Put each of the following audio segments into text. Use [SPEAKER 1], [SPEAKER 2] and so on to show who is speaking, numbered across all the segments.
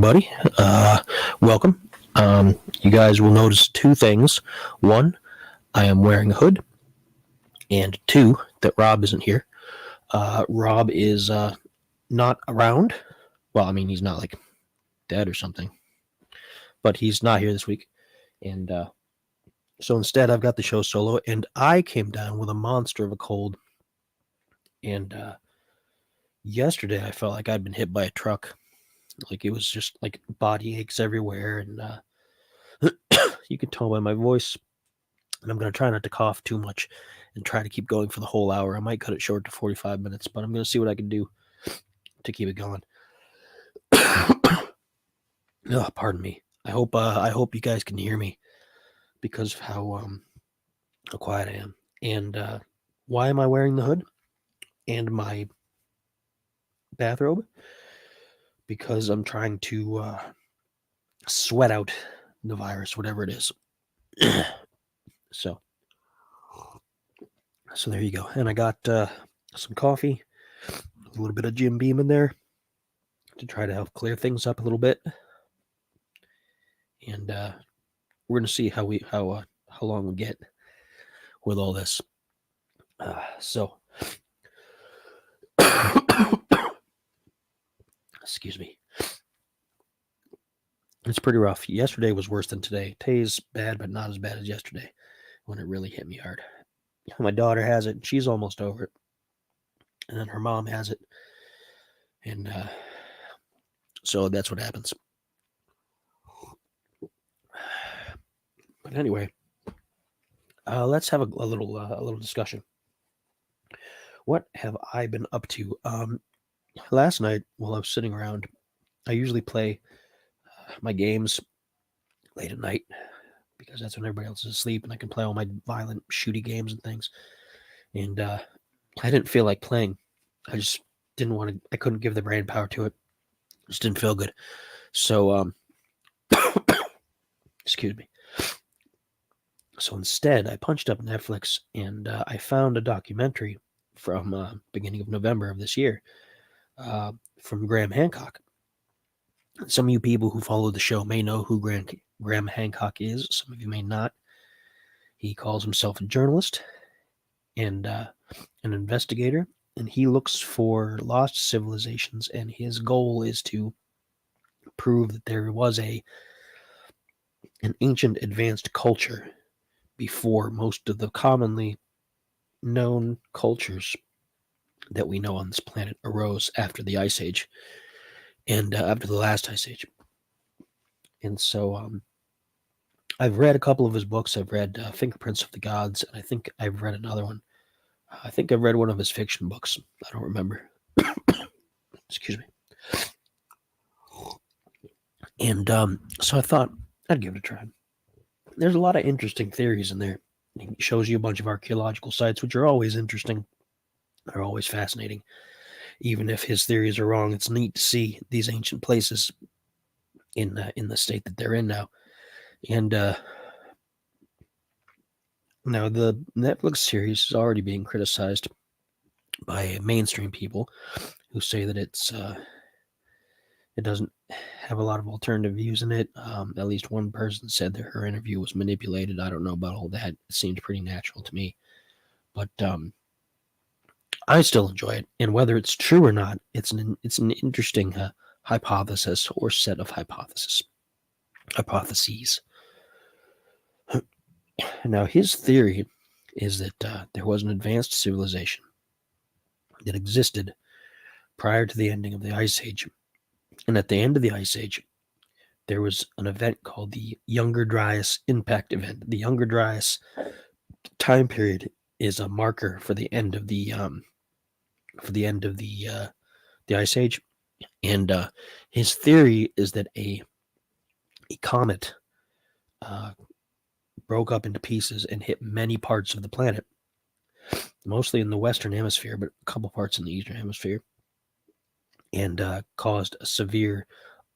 [SPEAKER 1] everybody. Welcome. You guys will notice two things. One, I am wearing a hood, and two, that Rob isn't here. Rob is not around. Well, I mean, he's not like dead or something, but he's not here this week. And so instead, I've got the show solo, and I came down with a monster of a cold. And yesterday, I felt like I'd been hit by a truck. Like it was just like body aches everywhere, and you can tell by my voice. And I'm going to try not to cough too much and try to keep going for the whole hour. I might cut it short to 45 minutes, but I'm going to see what I can do to keep it going. Oh, pardon me. I hope you guys can hear me because of how quiet I am. And why am I wearing the hood and my bathrobe? Because I'm trying to sweat out the virus, whatever it is. So there you go. And I got some coffee, a little bit of Jim Beam in there to try to help clear things up a little bit. And we're gonna see how long we get with all this. Excuse me. It's pretty rough. Yesterday was worse than today. Today's bad, but not as bad as yesterday when it really hit me hard. My daughter has it. She's almost over it. And then her mom has it. And so that's what happens. But anyway, let's have a little discussion. What have I been up to? Last night, while I was sitting around, I usually play my games late at night because that's when everybody else is asleep and I can play all my violent, shooty games and things. And I didn't feel like playing. I just didn't want to. I couldn't give the brain power to it. It just didn't feel good. So, excuse me. So instead, I punched up Netflix and I found a documentary from beginning of November of this year from Graham Hancock. Some of you people who follow the show may know who Graham Hancock is. Some of you may not. He calls himself a journalist and an investigator, and he looks for lost civilizations, and his goal is to prove that there was an ancient advanced culture before most of the commonly known cultures that we know on this planet arose after the Ice Age and after the last Ice Age. And so I've read a couple of his books. I've read Fingerprints of the Gods, and I think I've read another one. I think I've read one of his fiction books. I don't remember. Excuse me. And so I thought I'd give it a try. There's a lot of interesting theories in there. It shows you a bunch of archaeological sites, which are always interesting. They're always fascinating. Even if his theories are wrong, it's neat to see these ancient places in the state that they're in now. And now the Netflix series is already being criticized by mainstream people who say that it doesn't have a lot of alternative views in it. At least one person said that her interview was manipulated. I don't know about all that. It seems pretty natural to me. But I still enjoy it. And whether it's true or not, it's an interesting hypothesis or set of hypotheses. Now, his theory is that there was an advanced civilization that existed prior to the ending of the Ice Age. And at the end of the Ice Age, there was an event called the Younger Dryas Impact Event. The Younger Dryas time period is a marker for the end of the Ice Age. And his theory is that a comet broke up into pieces and hit many parts of the planet, mostly in the Western Hemisphere, but a couple parts in the Eastern Hemisphere, and caused a severe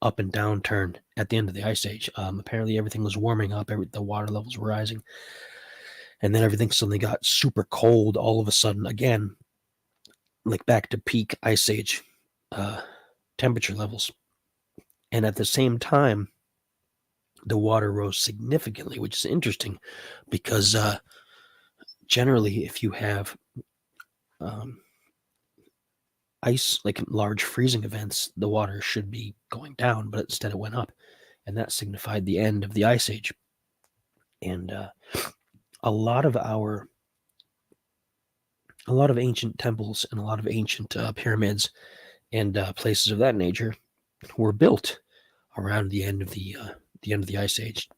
[SPEAKER 1] up and down turn at the end of the Ice Age. Apparently everything was warming up, the water levels were rising, and then everything suddenly got super cold all of a sudden again, like back to peak Ice Age temperature levels. And at the same time, the water rose significantly, which is interesting because generally, if you have ice, like large freezing events, the water should be going down, but instead it went up, and that signified the end of the Ice Age. And a lot of ancient temples and a lot of ancient pyramids and places of that nature were built around the end of the Ice Age,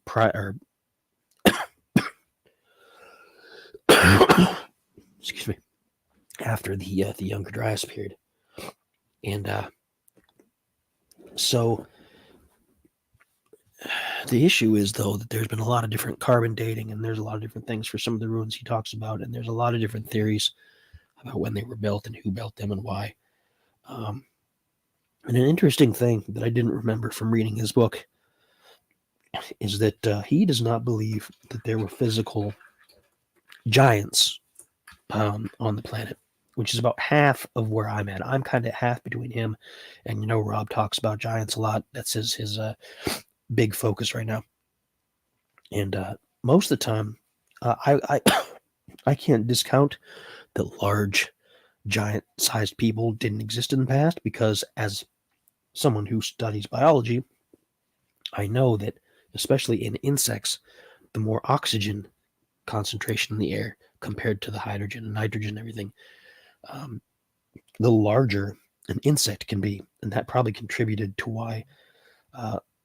[SPEAKER 1] excuse me, after the Younger Dryas period. And so the issue is, though, that there's been a lot of different carbon dating, and there's a lot of different things for some of the ruins he talks about, and there's a lot of different theories about when they were built and who built them and why. And an interesting thing that I didn't remember from reading his book is that he does not believe that there were physical giants on the planet, which is about half of where I'm at. I'm kind of half between him and, Rob talks about giants a lot. That's his big focus right now. And most of the time, I can't discount that large, giant-sized people didn't exist in the past, because as someone who studies biology, I know that, especially in insects, the more oxygen concentration in the air compared to the hydrogen and nitrogen and everything, the larger an insect can be. And that probably contributed to why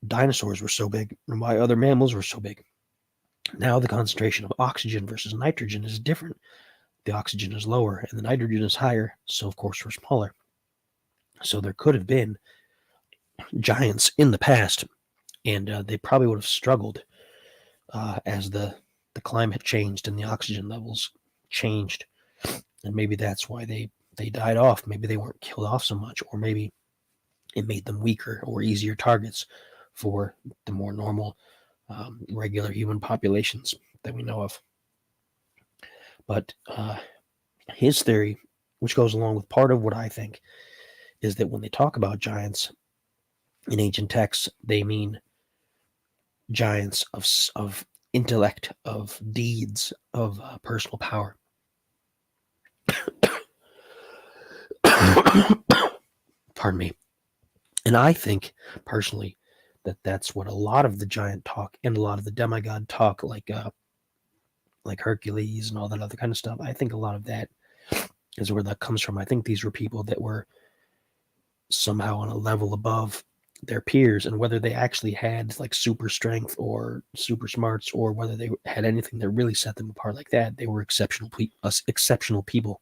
[SPEAKER 1] dinosaurs were so big and why other mammals were so big. Now the concentration of oxygen versus nitrogen is different. The oxygen is lower and the nitrogen is higher, so of course we're smaller. So there could have been giants in the past, and they probably would have struggled as the climate changed and the oxygen levels changed. And maybe that's why they died off. Maybe they weren't killed off so much, or maybe it made them weaker or easier targets for the more normal, regular human populations that we know of. But his theory, which goes along with part of what I think, is that when they talk about giants in ancient texts, they mean giants of intellect, of deeds, of personal power. Pardon me. And I think, personally, that that's what a lot of the giant talk and a lot of the demigod talk, like Hercules and all that other kind of stuff, I think a lot of that is where that comes from. I think these were people that were somehow on a level above their peers, and whether they actually had like super strength or super smarts, or whether they had anything that really set them apart like that, they were exceptional people.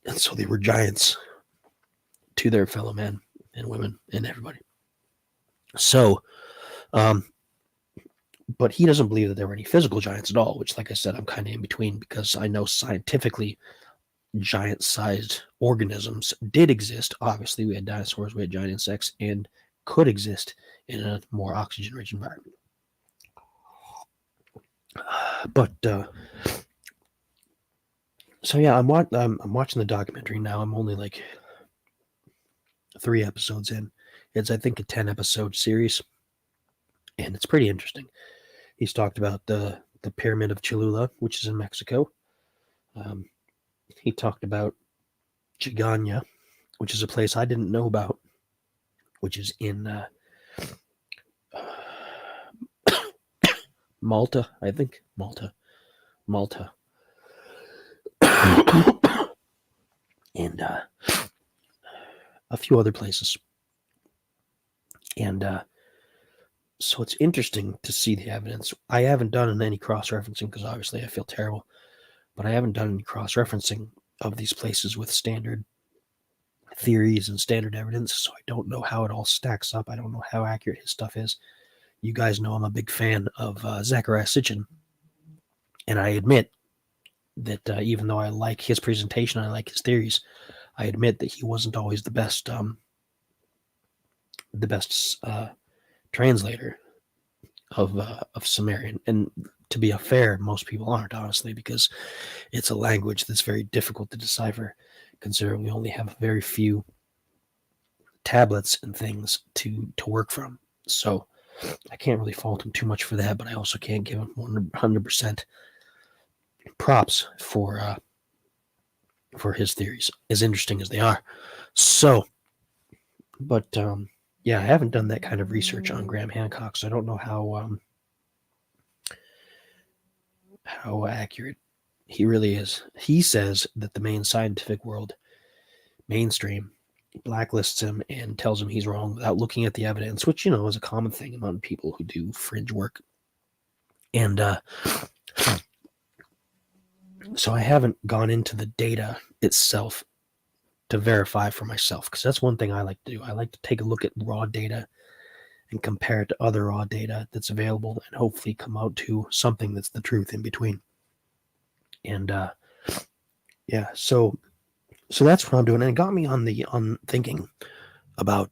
[SPEAKER 1] And so they were giants to their fellow men and women and everybody. So, but he doesn't believe that there were any physical giants at all, which, like I said, I'm kind of in between, because I know scientifically giant-sized organisms did exist. Obviously, we had dinosaurs, we had giant insects, and could exist in a more oxygen-rich environment. But so yeah, I'm watching the documentary now. I'm only like 3 episodes in. It's, I think, a 10-episode series, and it's pretty interesting. He's talked about the Pyramid of Cholula, which is in Mexico. He talked about Chiganya, which is a place I didn't know about, which is in Malta, I think. Malta. And a few other places. And so it's interesting to see the evidence. I haven't done any cross-referencing, because obviously I feel terrible, but I haven't done any cross-referencing of these places with standard theories and standard evidence, so I don't know how it all stacks up. I don't know how accurate his stuff is. You guys know I'm a big fan of Zecharia Sitchin, and I admit that even though I like his presentation, I like his theories, I admit that he wasn't always the best translator of Sumerian. And to be fair, most people aren't, honestly, because it's a language that's very difficult to decipher, considering we only have very few tablets and things to work from. So I can't really fault him too much for that, but I also can't give him 100% props for his theories, as interesting as they are. So, but yeah, I haven't done that kind of research on Graham Hancock, so I don't know how accurate he really is. He says that the main scientific world, mainstream, blacklists him and tells him he's wrong without looking at the evidence, which, is a common thing among people who do fringe work. And so I haven't gone into the data itself to verify for myself, because that's one thing I like to do. I like to take a look at raw data and compare it to other raw data that's available and hopefully come out to something that's the truth in between. And yeah, so that's what I'm doing. And it got me on thinking about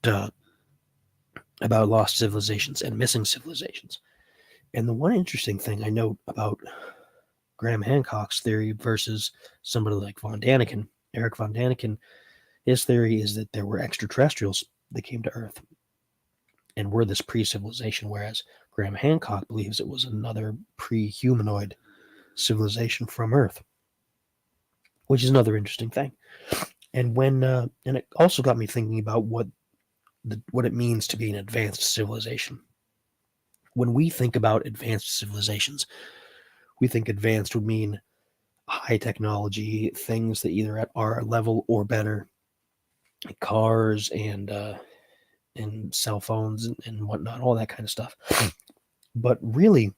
[SPEAKER 1] lost civilizations and missing civilizations. And the one interesting thing I note about Graham Hancock's theory versus somebody like von Daniken, Eric von Daniken, his theory is that there were extraterrestrials that came to Earth and were this pre-civilization, whereas Graham Hancock believes it was another pre-humanoid civilization from Earth, which is another interesting thing. And and it also got me thinking about what it means to be an advanced civilization. When we think about advanced civilizations, we think advanced would mean high technology, things that either at our level or better, like cars and cell phones and whatnot, all that kind of stuff. But really,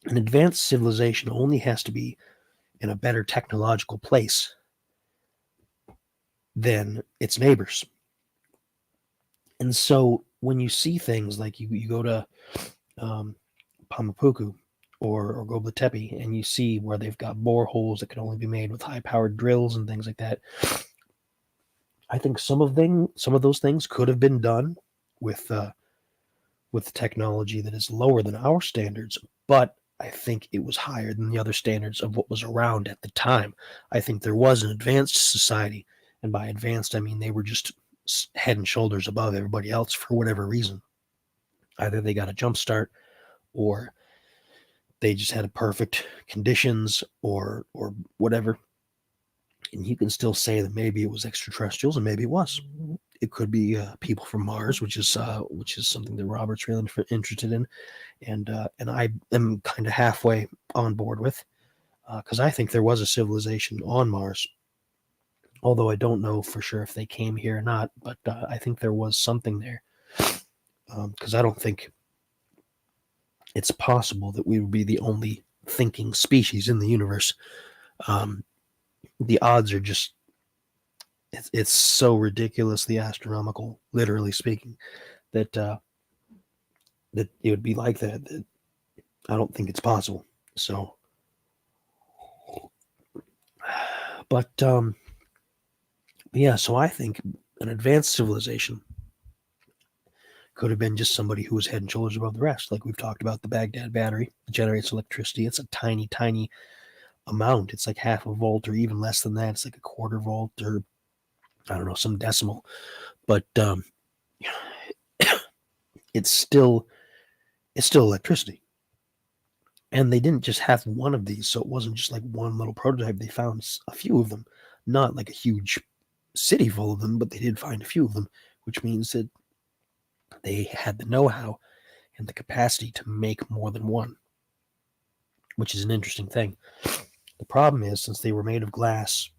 [SPEAKER 1] an advanced civilization only has to be in a better technological place than its neighbors. And so when you see things like you go to Pamapuku or Goblet Tepe and you see where they've got boreholes that can only be made with high-powered drills and things like that, I think some of those things could have been done with technology that is lower than our standards, but I think it was higher than the other standards of what was around at the time. I think there was an advanced society, and by advanced, I mean they were just head and shoulders above everybody else for whatever reason. Either they got a jump start, or they just had a perfect conditions, or whatever. And you can still say that maybe it was extraterrestrials, and maybe it was. It could be people from Mars, which is something that Robert's really interested in, and I am kind of halfway on board with, because I think there was a civilization on Mars, although I don't know for sure if they came here or not. But I think there was something there, because I don't think it's possible that we would be the only thinking species in the universe. The odds are just it's so ridiculously astronomical, literally speaking, that that it would be like that I don't think it's possible. So, but yeah, so I think an advanced civilization could have been just somebody who was head and shoulders above the rest. Like we've talked about, the Baghdad battery generates electricity. It's a tiny amount. It's like half a volt or even less than that. It's like a quarter volt, or I don't know, some decimal. But it's still electricity. And they didn't just have one of these, so it wasn't just like one little prototype. They found a few of them, not like a huge city full of them, but they did find a few of them, which means that they had the know-how and the capacity to make more than one, which is an interesting thing. The problem is, since they were made of glass,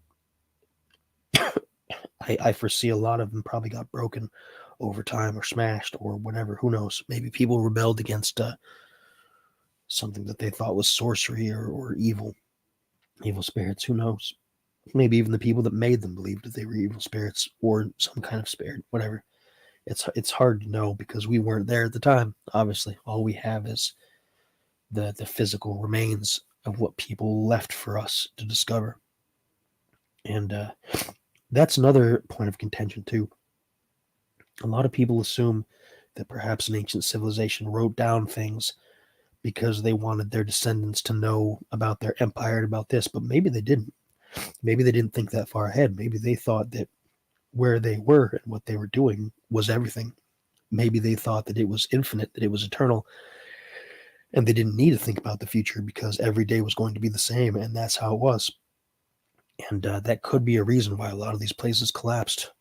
[SPEAKER 1] I foresee a lot of them probably got broken over time or smashed or whatever. Who knows? Maybe people rebelled against something that they thought was sorcery or evil spirits. Who knows? Maybe even the people that made them believed that they were evil spirits or some kind of spirit, whatever. It's hard to know because we weren't there at the time. Obviously, all we have is the physical remains of what people left for us to discover. And that's another point of contention too. A lot of people assume that perhaps an ancient civilization wrote down things because they wanted their descendants to know about their empire and about this, but maybe they didn't. Maybe they didn't think that far ahead. Maybe they thought that where they were and what they were doing was everything. Maybe they thought that it was infinite, that it was eternal, and they didn't need to think about the future because every day was going to be the same, and that's how it was. And that could be a reason why a lot of these places collapsed.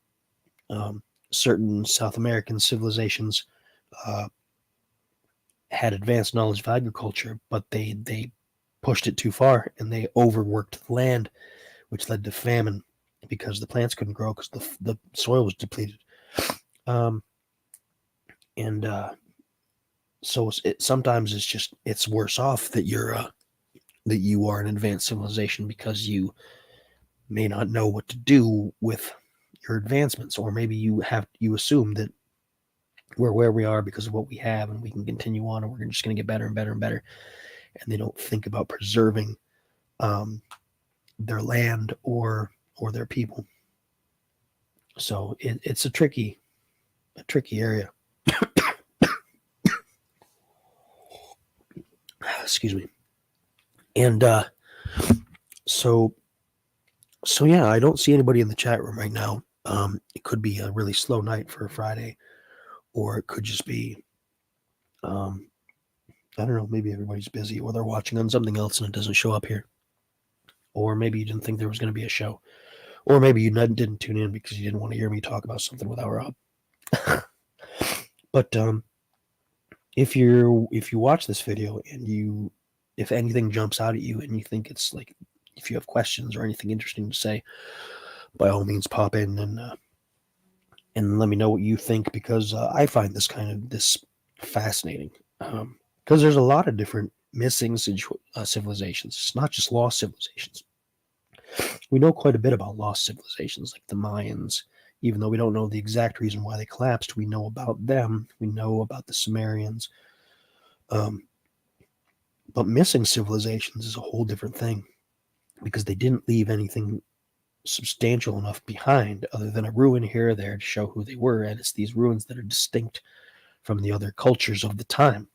[SPEAKER 1] Certain South American civilizations uh, had advanced knowledge of agriculture, but they pushed it too far and they overworked the land, which led to famine because the plants couldn't grow because the soil was depleted. Um, and so sometimes it's worse off that you are an advanced civilization because you may not know what to do with your advancements, or maybe you assume that we're where we are because of what we have and we can continue on and we're just going to get better and better and better, and they don't think about preserving um, their land or their people. So it's a tricky area. Excuse me. And so yeah, I don't see anybody in the chat room right now. It could be a really slow night for a Friday, or it could just be I don't know, maybe everybody's busy or they're watching on something else and it doesn't show up here. Or maybe you didn't think there was going to be a show. Or maybe you didn't tune in because you didn't want to hear me talk about something without Rob. But if you watch this video and if anything jumps out at you and you think it's like, if you have questions or anything interesting to say, by all means pop in and let me know what you think, because I find this fascinating. Because there's a lot of different missing civilizations. It's not just lost civilizations. We know quite a bit about lost civilizations like the Mayans. Even though we don't know the exact reason why they collapsed, we know about them. We know about the Sumerians. But missing civilizations is a whole different thing, because they didn't leave anything substantial enough behind other than a ruin here or there to show who they were. And it's these ruins that are distinct from the other cultures of the time,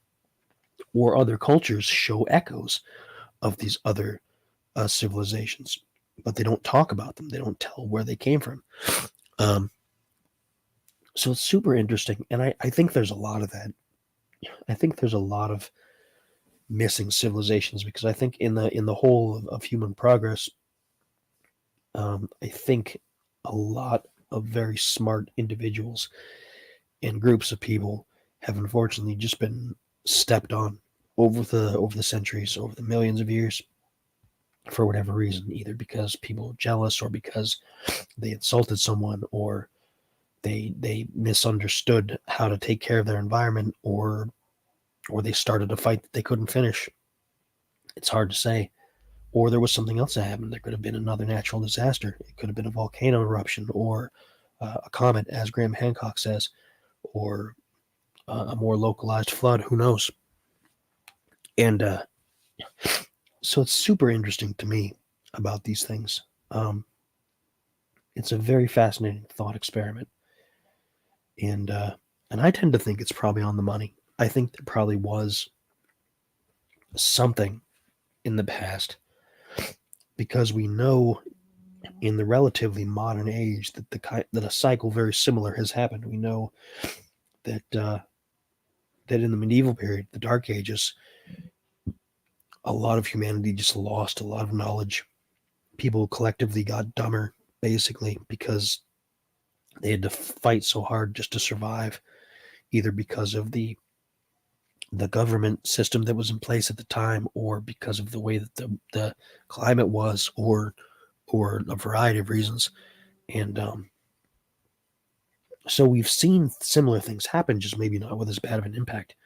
[SPEAKER 1] or other cultures show echoes of these other civilizations, but they don't talk about them. They don't tell where they came from. So it's super interesting, and I think there's a lot of that. I think there's a lot of missing civilizations, because I think in the whole of human progress, I think a lot of very smart individuals and groups of people have unfortunately just been stepped on over the centuries, over the millions of years, for whatever reason, either because people are jealous, or because they insulted someone, or they misunderstood how to take care of their environment, or they started a fight that they couldn't finish. It's hard to say. Or there was something else that happened. There could have been another natural disaster. It could have been a volcano eruption, or a comet, as Graham Hancock says, or a more localized flood. Who knows? And so it's super interesting to me about these things. It's a very fascinating thought experiment. And I tend to think it's probably on the money. I think there probably was something in the past, because we know in the relatively modern age that that a cycle very similar has happened. We know that that in the medieval period, the Dark Ages, a lot of humanity just lost a lot of knowledge. People collectively got dumber, basically, because they had to fight so hard just to survive, either because of the government system that was in place at the time, or because of the way that the climate was, or a variety of reasons. And so we've seen similar things happen, just maybe not with as bad of an impact.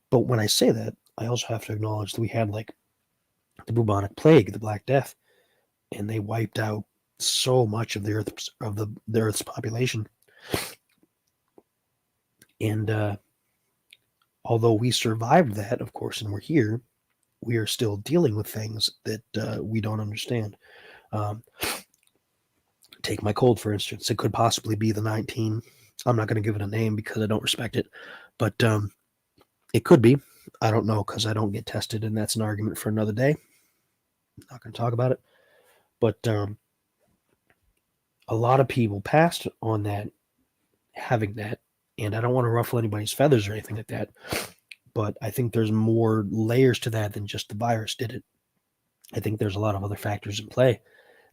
[SPEAKER 1] But when I say that, I also have to acknowledge that we had like the bubonic plague, the Black Death, and they wiped out so much of the Earth's population. And although we survived that, of course, and we're here, we are still dealing with things that we don't understand. Take my cold, for instance. It could possibly be the 19. I'm not going to give it a name because I don't respect it, but it could be. I don't know, because I don't get tested, and that's an argument for another day. I'm not going to talk about it. But a lot of people passed on that, having that, and I don't want to ruffle anybody's feathers or anything like that, but I think there's more layers to that than just the virus did it. I think there's a lot of other factors in play.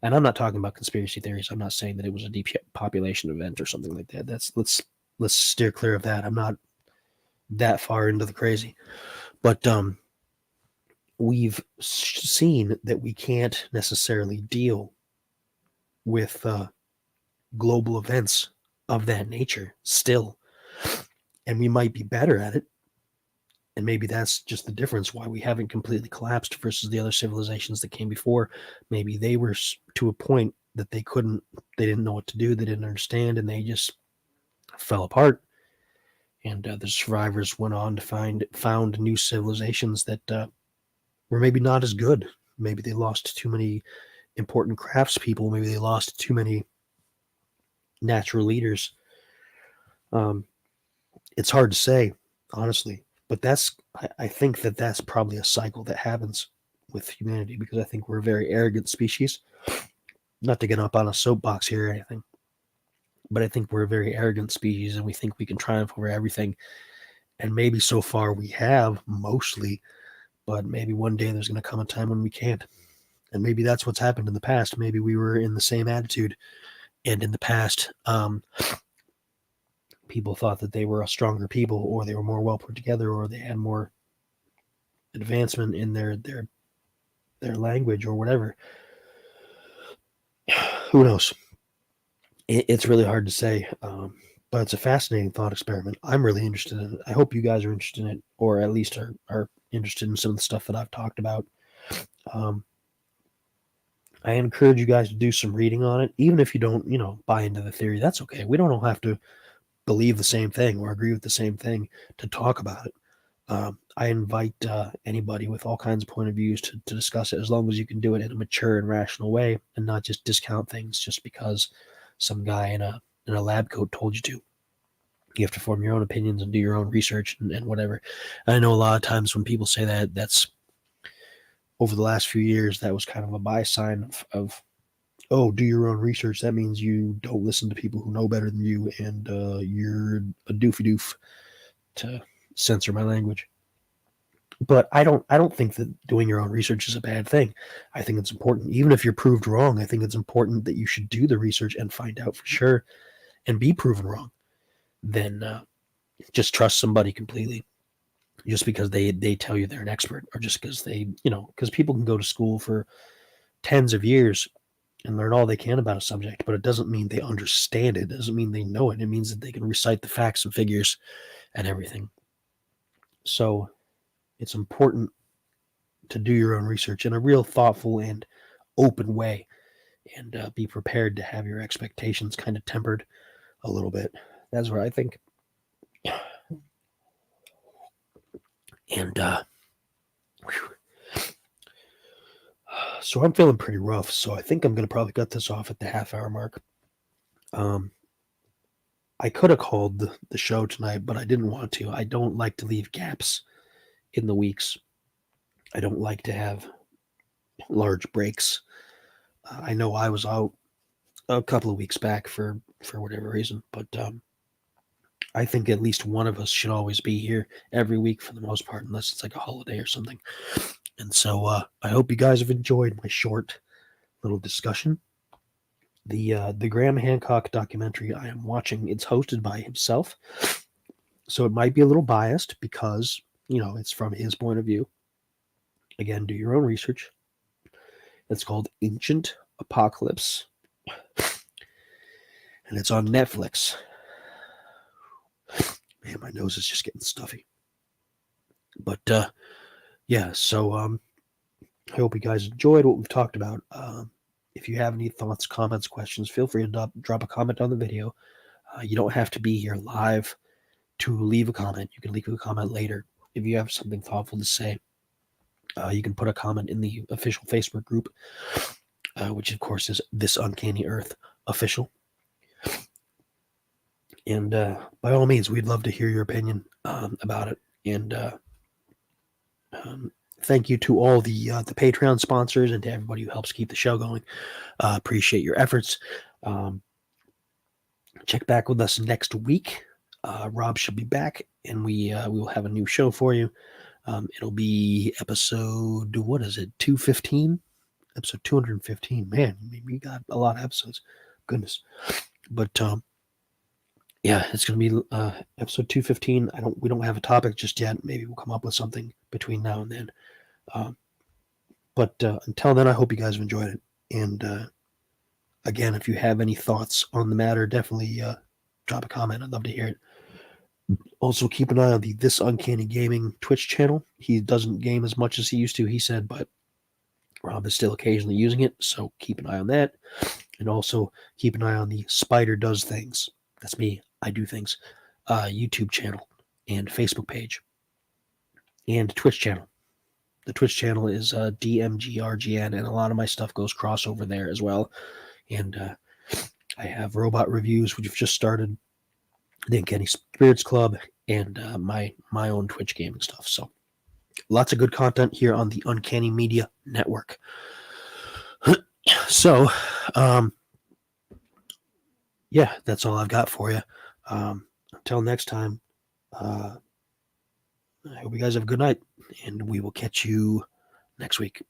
[SPEAKER 1] And I'm not talking about conspiracy theories. I'm not saying that it was a depopulation event or something like that. Let's steer clear of that. I'm not that far into the crazy. But we've seen that we can't necessarily deal with global events of that nature still. And we might be better at it. And maybe that's just the difference why we haven't completely collapsed versus the other civilizations that came before. Maybe they were to a point that they didn't know what to do, they didn't understand, and they just fell apart. And the survivors went on to found new civilizations that were maybe not as good. Maybe they lost too many important craftspeople. Maybe they lost too many natural leaders. It's hard to say, honestly. But I think that's probably a cycle that happens with humanity, because I think we're a very arrogant species. Not to get up on a soapbox here or anything, but I think we're a very arrogant species, and we think we can triumph over everything. And maybe so far we have, mostly, but maybe one day there's going to come a time when we can't. And maybe that's what's happened in the past. Maybe we were in the same attitude, and in the past, people thought that they were a stronger people, or they were more well put together, or they had more advancement in their language or whatever. Who knows? It's really hard to say, but it's a fascinating thought experiment. I'm really interested in it. I hope you guys are interested in it, or at least are interested in some of the stuff that I've talked about. I encourage you guys to do some reading on it, even if you don't, buy into the theory. That's okay. We don't all have to believe the same thing or agree with the same thing to talk about it. I invite anybody with all kinds of point of views to discuss it, as long as you can do it in a mature and rational way, and not just discount things just because some guy in a lab coat told you to. You have to form your own opinions and do your own research and whatever. And I know a lot of times when people say that, that's over the last few years, that was kind of a by sign of oh, do your own research. That means you don't listen to people who know better than you, and you're a doofy doof, to censor my language. But I don't think that doing your own research is a bad thing. I think it's important. Even if you're proved wrong, I think it's important that you should do the research and find out for sure and be proven wrong. Then just trust somebody completely just because they tell you they're an expert, or just because because people can go to school for tens of years and learn all they can about a subject, but it doesn't mean they understand it. It doesn't mean they know it. It means that they can recite the facts and figures and everything. So it's important to do your own research in a real thoughtful and open way, and be prepared to have your expectations kind of tempered a little bit. That's what I think. And so I'm feeling pretty rough, so I think I'm going to probably cut this off at the half-hour mark. I could have called the show tonight, but I didn't want to. I don't like to leave gaps in the weeks. I don't like to have large breaks. I know I was out a couple of weeks back for whatever reason, but I think at least one of us should always be here every week for the most part, unless it's like a holiday or something. And so I hope you guys have enjoyed my short little discussion. The Graham Hancock documentary I am watching, it's hosted by himself, so it might be a little biased because it's from his point of view. Again, do your own research. It's called Ancient Apocalypse, and it's on Netflix. Man, my nose is just getting stuffy. But yeah, so I hope you guys enjoyed what we've talked about. If you have any thoughts, comments, questions, feel free to drop a comment on the video. You don't have to be here live to leave a comment. You can leave a comment later if you have something thoughtful to say. You can put a comment in the official Facebook group, which of course is This Uncanny Earth Official. And by all means, we'd love to hear your opinion about it. And thank you to all the Patreon sponsors and to everybody who helps keep the show going. Appreciate your efforts. check back with us next week. Rob should be back, and we will have a new show for you. It'll be episode, what is it, 215? Episode 215. Man, we got a lot of episodes. Goodness. But yeah, it's going to be episode 215. We don't have a topic just yet. Maybe we'll come up with something between now and then. But until then, I hope you guys have enjoyed it. And again, if you have any thoughts on the matter, definitely drop a comment. I'd love to hear it. Also, keep an eye on the This Uncanny Gaming Twitch channel. He doesn't game as much as he used to, he said, but Rob is still occasionally using it, so keep an eye on that. And also keep an eye on the Spider Does Things. That's me. I do things. YouTube channel and Facebook page and Twitch channel. The Twitch channel is DMGRGN, and a lot of my stuff goes crossover there as well. And I have robot reviews, which have just started, the Uncanny Spirits Club, and my own Twitch gaming stuff. So lots of good content here on the Uncanny Media Network. So, yeah, that's all I've got for you. Until next time, I hope you guys have a good night, and we will catch you next week.